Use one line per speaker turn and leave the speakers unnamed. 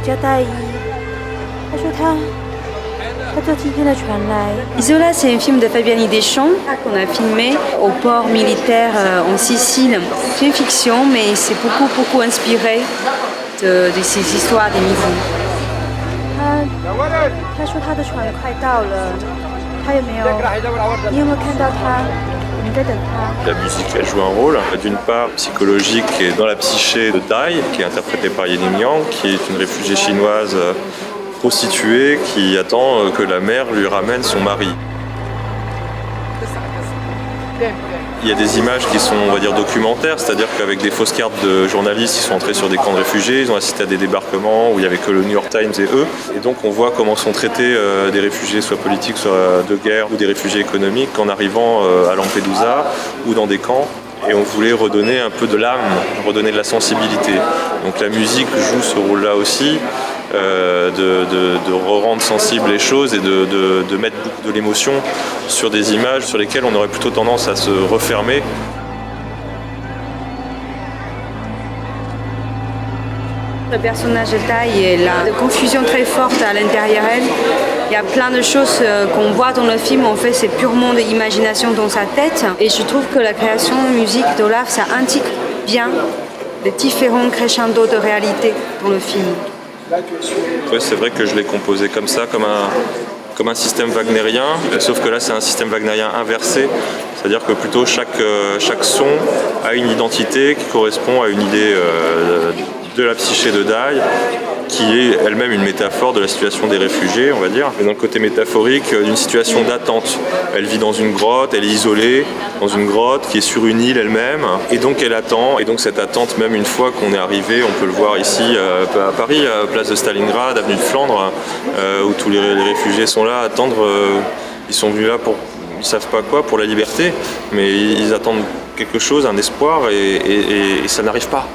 叫戴一，他说他坐今天的船来。Isola, c'est un film de Fabiani Deschamps qu'on a filmé au port militaire en Sicile. C'est une fiction, mais c'est beaucoup inspiré de ces histoires des midi. 他说他的船快到了，他有没有？你有没有看到他？我们在等他。
La musique, elle joue un rôle, d'une part psychologique et dans la psyché de Dai, qui est interprétée par Yening Yang, qui est une réfugiée chinoise prostituée qui attend que la mère lui ramène son mari. Il y a des images qui sont, on va dire, documentaires, c'est-à-dire qu'avec des fausses cartes de journalistes, ils sont entrés sur des camps de réfugiés, ils ont assisté à des débarquements où il n'y avait que le New York Times et eux. Et donc on voit comment sont traités des réfugiés, soit politiques, soit de guerre, ou des réfugiés économiques, en arrivant à Lampedusa ou dans des camps. Et on voulait redonner un peu de l'âme, redonner de la sensibilité. Donc la musique joue ce rôle-là aussi, de rendre sensibles les choses et de mettre beaucoup de l'émotion sur des images sur lesquelles on aurait plutôt tendance à se refermer.
Le personnage de Dai, elle a une confusion très forte à l'intérieur d'elle. Il y a plein de choses qu'on voit dans le film, en fait c'est purement de l'imagination dans sa tête. Et je trouve que la création de musique d'Olaf, ça intègre bien les différents crescendos de réalité dans le film.
Ouais, c'est vrai que je l'ai composé comme ça, comme un système wagnérien, sauf que là c'est un système wagnérien inversé, c'est-à-dire que plutôt chaque son a une identité qui correspond à une idée de la psyché de Dai, qui est elle-même une métaphore de la situation des réfugiés, on va dire, mais dans le côté métaphorique d'une situation d'attente. Elle vit dans une grotte, elle est isolée dans une grotte qui est sur une île elle-même, et donc elle attend, et donc cette attente, même une fois qu'on est arrivé, on peut le voir ici à Paris, place de Stalingrad, avenue de Flandre, où tous les réfugiés sont là à attendre, ils sont venus là pour, ils savent pas quoi, pour la liberté, mais ils attendent quelque chose, un espoir, et ça n'arrive pas.